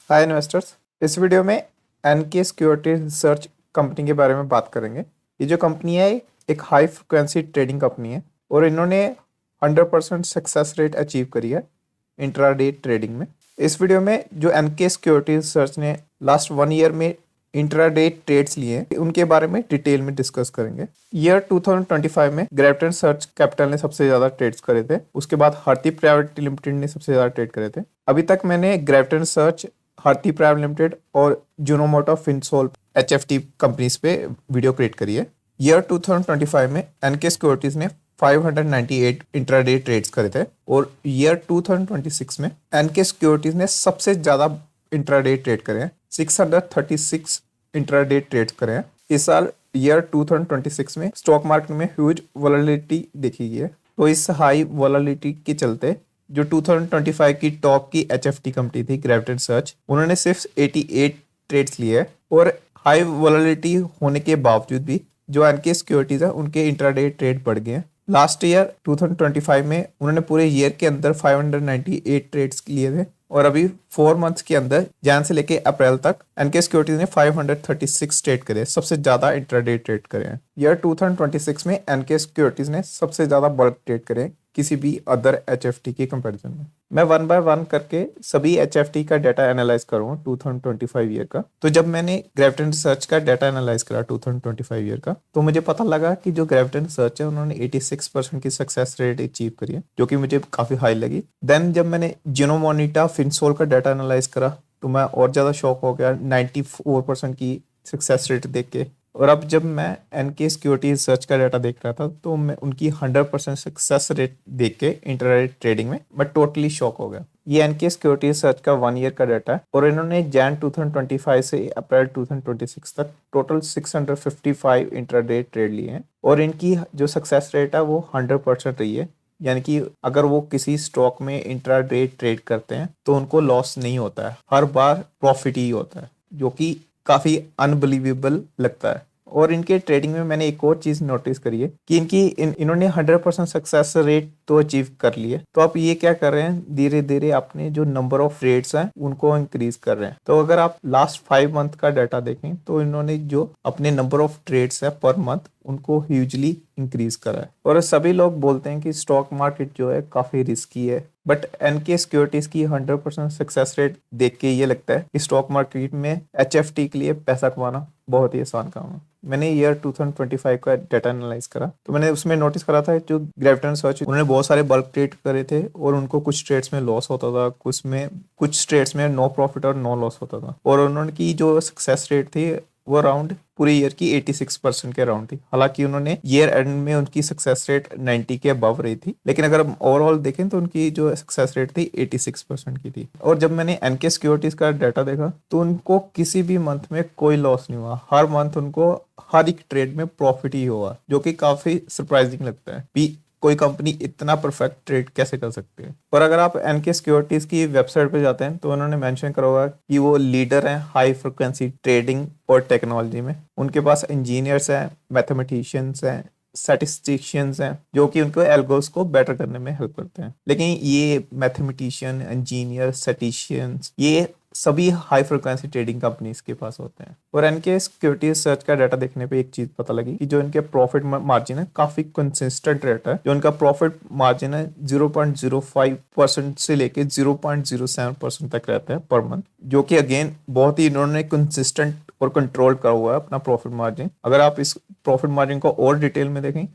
Hi investors. इस video में N K security research company के बारे में बात करेंगे। ये जो कंपनी है एक हाई फ्रिक्वेंसी ट्रेडिंग कंपनी है और इन्होंने 100% सक्सेस रेट अचीव करी है इंट्राडे ट्रेडिंग में। इस वीडियो में जो एनके सिक्योरिटी रिसर्च ने लास्ट 1 ईयर में इंट्राडे ट्रेड्स लिए हैं उनके बारे में डिटेल में डिस्कस करेंगे। ईयर 2025 में ग्रेविटन सर्च कैपिटल ने सबसे ज्यादा ट्रेड्स करे थे, उसके बाद हार्ती प्राइवेट लिमिटेड ने सबसे ज्यादा ट्रेड करे थे। अभी तक मैंने ग्रेविटन सर्च, हार्ती प्राइवेट लिमिटेड और जुनोमोटो फिनसोल HFT कंपनीज पे वीडियो क्रिएट करी है। ईयर 2025 में एनके सिक्योरिटीज ने 598 इंट्राडे ट्रेड्स करे थे और ईयर 2026 में एनके सिक्योरिटीज ने सबसे ज्यादा इंट्राडे ट्रेड करे हैं, 636 इंट्राडे ट्रेड्स करे हैं। इस साल ईयर 2026 में स्टॉक मार्केट में ह्यूज वोलेटिलिटी देखी गई है, तो इस हाई वोलेटिलिटी के चलते जो 2025 की टॉप की HFT कंपनी थी ग्रेविटन सर्च, उन्होंने सिर्फ 88 ट्रेड्स लिए हैं और हाई वोलेटिलिटी होने के बावजूद भी जो एनके सिक्योरिटीज है उनके इंट्राडे ट्रेड बढ़ गए हैं। लास्ट ईयर 2025 में उन्होंने पूरे ईयर के अंदर 598 ट्रेड्स लिए थे और अभी 4 मंथ्स के अंदर जैन से लेके अप्रैल तक एनके सिक्योरिटीज ने 536 ट्रेड करे, सबसे ज्यादा इंट्राडे ट्रेड करे हैं। ईयर 2026 में एनके सिक्योरिटीज ने सबसे ज्यादा बल्क ट्रेड करे किसी भी अदर HFT के कंपैरिजन में। मैं 1 बाय 1 करके सभी HFT का डाटा एनालाइज करूंगा 2025 ईयर का। तो जब मैंने ग्रेविटन रिसर्च का डाटा एनालाइज करा 2025 ईयर का, तो मुझे पता लगा कि जो ग्रेविटन रिसर्च है उन्होंने 86% की सक्सेस रेट अचीव करी है, जो कि मुझे काफी हाई लगी। देन जब मैंने जिनोमोनिटा फिनसोल का डाटा एनालाइज करा तो मैं और ज्यादा शॉक हो गया 94% की सक्सेस रेट देख के। और अब जब मैं एनके सिक्योरिटी रिसर्च का डाटा देख रहा था तो मैं उनकी 100% सक्सेस रेट देख के इंट्राडे ट्रेडिंग में मैं टोटली शॉक हो गया। ये एनके सिक्योरिटी रिसर्च का 1 ईयर का डाटा है और इन्होंने जैन 2025 से अप्रैल 2026 तक टोटल 655 इंट्राडे ट्रेड लिए हैं और इनकी जो सक्सेस रेट है वो 100% रही है। यानी कि अगर वो किसी स्टॉक में इंट्राडे ट्रेड करते हैं तो उनको लॉस नहीं होता है, हर बार प्रॉफिट ही होता है, जो कि काफी अनबिलीवेबल लगता है। और इनके ट्रेडिंग में मैंने एक और चीज नोटिस करी है कि इन्होंने 100% सक्सेस रेट तो अचीव कर ली है, तो आप ये क्या कर रहे हैं, धीरे धीरे अपने जो नंबर ऑफ ट्रेड्स हैं उनको इंक्रीज कर रहे हैं। तो अगर आप लास्ट 5 मंथ का डाटा देखें तो इन्होंने जो अपने नंबर ऑफ ट्रेड्स है पर मंथ उनको ह्यूजली इंक्रीज करा है। और सभी लोग बोलते हैं कि स्टॉक मार्केट जो है काफी रिस्की है, बट एनके सिक्योरिटीज की 100% सक्सेस रेट देख के ये लगता है कि स्टॉक मार्केट में HFT के लिए पैसा कमाना बहुत ही आसान काम है। मैंने ईयर 2025 का डाटा एनालाइज करा तो मैंने उसमें नोटिस करा था जो ग्रेविटन सर्च उन्होंने बहुत सारे बल्क ट्रेड करे थे और उनको कुछ ट्रेड्स में लॉस होता था, कुछ ट्रेड्स में नो प्रॉफिट और नो लॉस होता था। और उन्होंने की जो सक्सेस रेट थी वो अराउंड पूरे ईयर की 86% के अराउंड थी। हालांकि उन्होंने ईयर एंड में उनकी सक्सेस रेट 90 के अबव रही थी, लेकिन अगर हम ओवरऑल देखें तो उनकी जो सक्सेस रेट थी 86% की थी। और जब मैंने एनके सिक्योरिटीज का डाटा देखा तो उनको किसी भी मंथ में कोई लॉस नहीं हुआ, हर मंथ उनको हर एक ट्रेड में प्रॉफिट ही हुआ, जो कि काफी सरप्राइजिंग लगता है भी कोई कंपनी इतना परफेक्ट ट्रेड कैसे कर सकती है। पर अगर आप एनके सिक्योरिटीज की वेबसाइट पे जाते हैं तो उन्होंने मेंशन करा हुआ कि वो लीडर हैं हाई फ्रिक्वेंसी ट्रेडिंग और टेक्नोलॉजी में। उनके पास इंजीनियर्स हैं, मैथमेटिशियंस हैं, स्टैटिस्टिशियंस हैं, जो कि उनको एल्गोस को बेटर करने में हेल्प करते हैं। लेकिन ये मैथमेटिशियन, इंजीनियर, स्टैटिशियंस ये सभी हाई फ्रिक्वेंसी ट्रेडिंग कंपनीज के पास होते हैं। और इनके सिक्योरिटी रिसर्च का डाटा देखने पे एक चीज पता लगी कि जो इनके प्रॉफिट मार्जिन है काफी कंसिस्टेंट रहता है। जो इनका प्रॉफिट मार्जिन है 0.05% से लेके 0.07% तक रहता है पर मंथ, जो कि अगेन बहुत ही इन्होंने कंसिस्टेंट और कंट्रोल करा हुआ है अपना प्रॉफिट मार्जिन। अगर आप इस प्रॉफिट मार्जिन को और डिटेल में देखें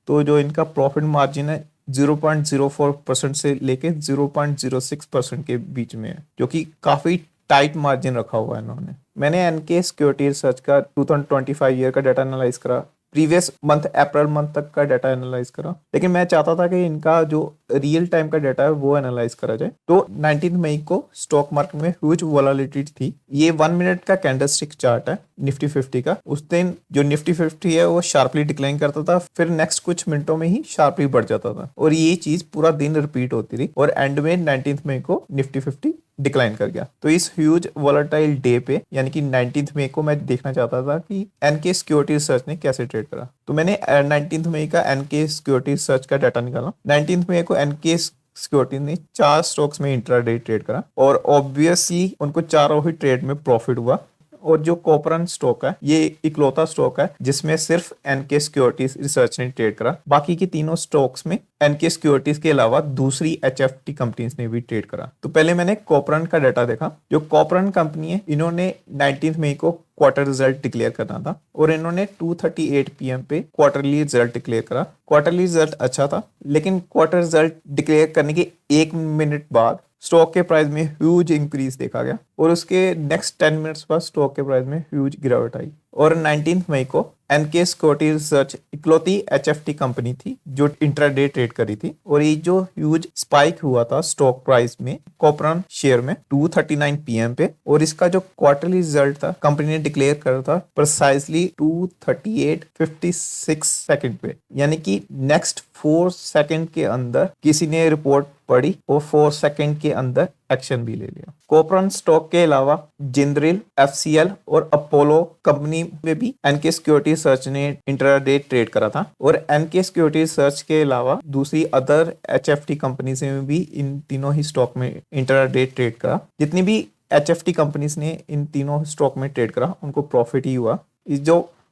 तो जो इनका प्रॉफिट मार्जिन है 0.04% से लेके 0.06% के बीच में है, जो कि काफी टाइट मार्जिन रखा हुआ है इन्होंने। मैंने एनके सिक्योरिटी रिसर्च का 2025 ईयर का डाटा एनालाइज करा, प्रीवियस मंथ अप्रैल मंथ तक का डाटा एनालाइज करा, लेकिन मैं चाहता था कि इनका जो रियल टाइम का डाटा है वो एनालाइज करा जाए। तो 19 मई को स्टॉक मार्केट में ह्यूज वोलेटिलिटी थी। ये 1 मिनट का कैंडलस्टिक चार्ट है निफ्टी 50 का। उस दिन जो निफ्टी 50 है वो शार्पली डिक्लाइन करता था, फिर नेक्स्ट कुछ मिनटों में ही शार्पली बढ़ जाता था और ये चीज पूरा दिन रिपीट होती रही और एंड में 19 मई को निफ्टी 50 डिक्लाइन कर गया। तो इस ह्यूज वोलेटाइल डे पे यानी कि 19 मई को मैं देखना चाहता था कि एनके सिक्योरिटी रिसर्च ने कैसे ट्रेड करा। तो मैंने 19 मई का एनके सिक्योरिटी रिसर्च का डाटा निकाला। 19 मई को एनके सिक्योरिटी ने 4 स्टॉक्स में इंट्राडे ट्रेड करा और ऑब्वियसली उनको चारों ही ट्रेड में प्रॉफिट हुआ। और जो कॉपरन स्टॉक है ये इकलौता स्टॉक है जिसमें सिर्फ एनके सिक्योरिटीज रिसर्च ने ट्रेड करा। बाकी के तीनों स्टॉक्स में एनके सिक्योरिटीज के अलावा दूसरी एचएफटी कंपनीज ने भी ट्रेड करा। तो पहले मैंने कॉपरन का डाटा देखा। जो कॉपरन कंपनी है इन्होंने 19 मई को क्वार्टर रिजल्ट डिक्लेयर करना था और इन्होंने 2:38 PM पे क्वार्टरली रिजल्ट डिक्लेयर करा। क्वार्टरली रिजल्ट अच्छा था, लेकिन क्वार्टर रिजल्ट डिक्लेयर करने के 1 मिनट बाद स्टॉक के प्राइस में ह्यूज इंक्रीज देखा गया और उसके नेक्स्ट 10 मिनट्स बाद स्टॉक के प्राइस में ह्यूज गिरावट आई। और 19 मई को एनके सिक्योरिटी रिसर्च इकलौती एचएफटी कंपनी थी जो इंट्राडे ट्रेड करी थी और ये जो ह्यूज स्पाइक हुआ था स्टॉक प्राइस में कॉपरन शेयर में 2:39 PM पे। और इसका जो क्वार्टरली रिजल्ट था कंपनी ने डिक्लेयर करा था प्रिसाइसली 2:38:56 सेकंड पे, यानी कि नेक्स्ट 4 सेकंड के अंदर किसी ने रिपोर्ट पड़ी और 4 सेकंड के अंदर एक्शन भी ले लिया। कॉपरन स्टॉक के अलावा जिंदल, एफसीएल और अपोलो कंपनी में भी एनके सिक्योरिटी रिसर्च ने इंट्राडे ट्रेड करा था। और एनके सिक्योरिटी रिसर्च के अलावा दूसरी अदर एचएफटी कंपनीज में भी इन तीनों ही स्टॉक में इंट्राडे ट्रेड करा। जितनी भी एचएफटी कंपनीज ने इन तीनों स्टॉक में ट्रेड करा उनको प्रॉफिट ही हुआ। ये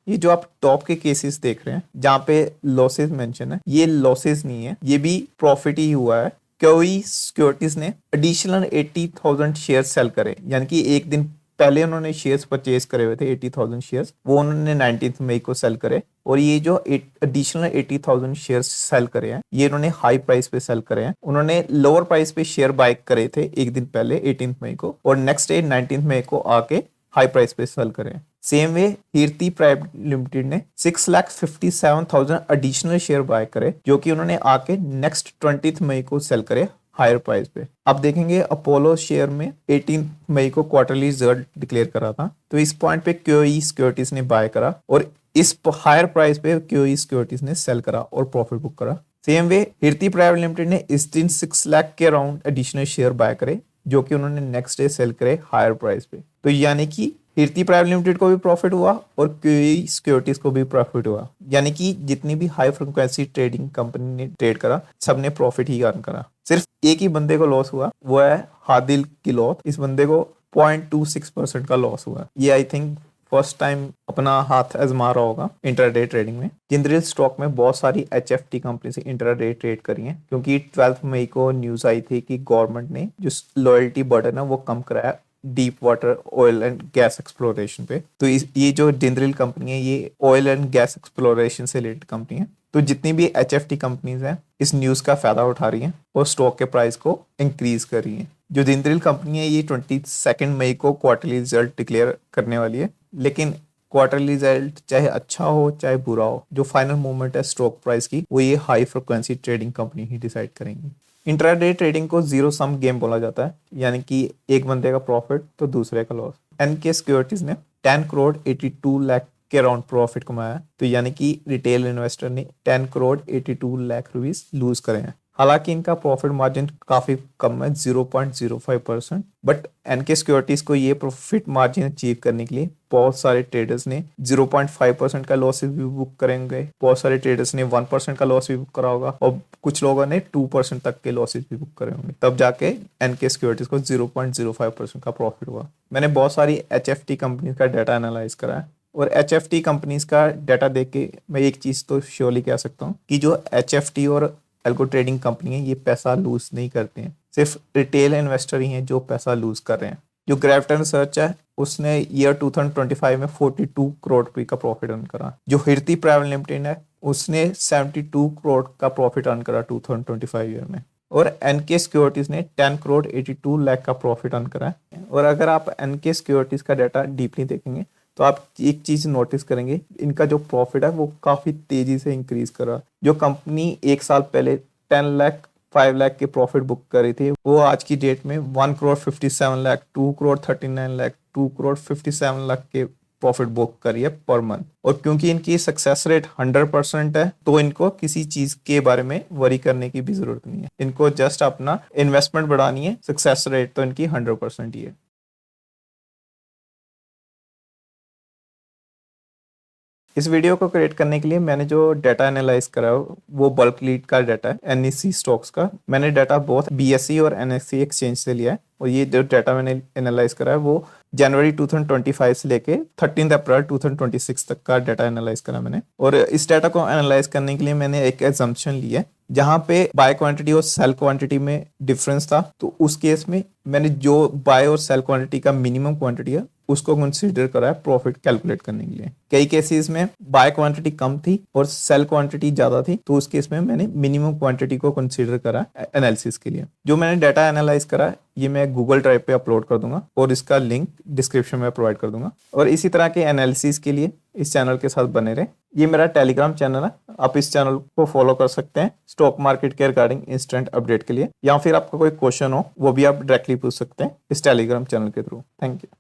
जो आप टॉप के केसेस देख रहे हैं जहाँ पे लॉसेस मेंशन है, ये लॉसेस नहीं है, ये भी प्रॉफिट ही हुआ है। क्योई सिक्योरिटीज ने एडिशनल 80,000 शेयर सेल करे, यानी कि एक दिन पहले उन्होंने शेयर्स परचेज करे हुए थे 80,000 शेयर्स, वो उन्होंने 19 मई को सेल करे। और ये जो एडिशनल 80,000 शेयर्स सेल करे हैं ये इन्होंने हाई प्राइस पे सेल करे हैं। उन्होंने लोअर प्राइस पे शेयर बाय करे थे एक दिन पहले 18 मई को और नेक्स्ट डे 19 मई को आके हाई प्राइस पे सेल करें। सेम वे कीर्ति प्राइवेट लिमिटेड ने 6,57,000 एडिशनल शेयर बाय करे जो कि उन्होंने आके नेक्स्ट 20 मई को सेल करे हायर प्राइस पे। अब देखेंगे अपोलो शेयर में 18 मई को क्वार्टरली रिजल्ट डिक्लेयर करा था, तो इस पॉइंट पे क्यूई सिक्योरिटीज ने बाय करा और इस हायर प्राइस पे क्यूई सिक्योरिटीज ने सेल करा और प्रॉफिट बुक करा। सेम वे कीर्ति प्राइवेट लिमिटेड ने इस दिन 6 लाख के अराउंड एडिशनल शेयर बाय करे जो कि उन्होंने नेक्स्ट डे सेल करे हायर प्राइस पे। तो यानी कि कीर्ति प्राइवेट लिमिटेड को भी प्रॉफिट हुआ और क्यूई सिक्योरिटीज को भी प्रॉफिट हुआ, यानी कि जितनी भी हाई फ्रीक्वेंसी ट्रेडिंग कंपनी ने ट्रेड करा सबने प्रॉफिट ही अर्न करा। सिर्फ एक ही बंदे को लॉस हुआ, वो है हादिल किलौत। इस बंदे को 0.26% का लॉस हुआ। ये आई थिंक फर्स्ट टाइम अपना हाथ आजमा रहा होगा इंट्राडे ट्रेडिंग में। जिंदल स्टॉक में बहुत सारी एचएफटी कंपनी से इंट्राडे ट्रेड करी है क्योंकि 12 मई को न्यूज आई थी कि गवर्नमेंट ने जो लॉयल्टी बर्डन है वो कम कराया deep water oil and gas exploration पे। तो ये जो जिंदल कंपनी है ये ऑयल एंड गैस एक्सप्लोरेशन से रिलेटेड कंपनी है। तो जितनी भी एचएफटी कंपनीज हैं इस न्यूज का फायदा उठा रही हैं और स्टॉक के प्राइस को इंक्रीज कर रही हैं। जो जिंदल कंपनी है ये 22 मई को क्वार्टरली रिजल्ट डिक्लेयर करने वाली है, लेकिन क्वार्टरली रिजल्ट चाहे अच्छा हो चाहे बुरा हो, जो फाइनल मूवमेंट है स्टॉक प्राइस की वो ये हाई फ्रिक्वेंसी ट्रेडिंग कंपनी ही डिसाइड करेंगी। इंट्राडे ट्रेडिंग को जीरो सम गेम बोला जाता है, यानी कि एक बंदे का प्रॉफिट तो दूसरे का लॉस। एनके सिक्योरिटीज ने 10 करोड़ 82 लाख के अराउंड प्रॉफिट कमाया, तो यानी कि रिटेल इन्वेस्टर ने 10 करोड़ 82 लाख रुपीस लूज करे हैं। हालांकि इनका प्रॉफिट मार्जिन काफी कम है 0.05%, बट एनके सिक्योरिटीज को ये प्रॉफिट मार्जिन अचीव करने के लिए बहुत सारे ट्रेडर्स ने 0.5% का लॉसेस भी बुक करेंगे, बहुत सारे ट्रेडर्स ने 1% का लॉस भी बुक करा होगा और कुछ लोगों ने 2% तक के लॉसेस भी बुक करे होंगे, तब जाके एनके सिक्योरिटीज को 0.05% का प्रॉफिट हुआ। मैंने बहुत सारी एचएफटी कंपनी का डाटा एनालाइज करा है और एचएफटी कंपनीज का डाटा देख के मैं एक चीज तो श्योरली कह सकता हूँ कि जो एचएफटी और एल्गो ट्रेडिंग कंपनी है ये पैसा लूज नहीं करते हैं, सिर्फ रिटेल इन्वेस्टर ही हैं जो पैसा लूज कर रहे हैं। जो ग्रेविटन रिसर्च है उसने ईयर 2025 में 42 करोड़ रुपए का प्रॉफिट अर्न करा। जो कीर्ति प्राइवेट लिमिटेड है उसने 72 करोड़ का प्रॉफिट अर्न करा 2025 ईयर में। और एनके सिक्योरिटीज ने 10 करोड़ 82 लाख का प्रॉफिट अर्न करा है। और अगर आप एनके सिक्योरिटीज का डाटा डीपली देखेंगे तो आप एक चीज नोटिस करेंगे, इनका जो प्रॉफिट है वो काफी तेजी से इंक्रीज कर रहा है। जो कंपनी एक साल पहले 10 लाख 5 लाख के प्रॉफिट बुक कर रही थी वो आज की डेट में 1 करोड़ 57 लाख 2 करोड़ 39 लाख 2 करोड़ 57 लाख के प्रॉफिट बुक करी है पर मंथ। और क्योंकि इनकी सक्सेस रेट 100% है तो इनको किसी चीज के बारे में वरी करने की भी जरूरत नहीं है, इनको जस्ट अपना इन्वेस्टमेंट बढ़ानी है। सक्सेस रेट तो इनकी 100% ही है। इस वीडियो को क्रिएट करने के लिए मैंने जो डाटा एनालाइज करा है वो बल्क लीड का डाटा है एनएससी स्टॉक्स का। मैंने डाटा बहुत बीएसई और एनएससी एक्सचेंज से लिया है और ये जो डाटा मैंने एनालाइज करा है वो जनवरी 2025 से लेके 13 अप्रैल 2026 तक का डाटा एनालाइज करा मैंने। और इस डाटा को एनालाइज करने के लिए मैंने एक एजम्पशन लिया है जहां पे बाय क्वांटिटी और सेल क्वांटिटी में डिफरेंस था, तो उस केस में मैंने जो बाय और सेल क्वांटिटी का मिनिमम क्वांटिटी है उसको कंसीडर करा है प्रॉफिट कैलकुलेट करने के लिए। कई केसेस में बाय क्वांटिटी कम थी और सेल क्वांटिटी ज्यादा थी, तो उस केस में मैंने मिनिमम क्वांटिटी को कंसीडर करा एनालिसिस के लिए। जो मैंने डाटा एनालाइज करा है ये मैं गूगल ड्राइव पे अपलोड कर दूंगा और इसका लिंक डिस्क्रिप्शन में प्रोवाइड कर दूंगा। और इसी तरह के एनालिसिस के लिए इस चैनल के साथ बने रहे। ये मेरा टेलीग्राम चैनल है, आप इस चैनल को फॉलो कर सकते हैं स्टॉक मार्केट के रिगार्डिंग इंस्टेंट अपडेट के लिए, या फिर आपका कोई क्वेश्चन हो वो भी आप डायरेक्टली पूछ सकते हैं इस टेलीग्राम चैनल के थ्रू। Thank you.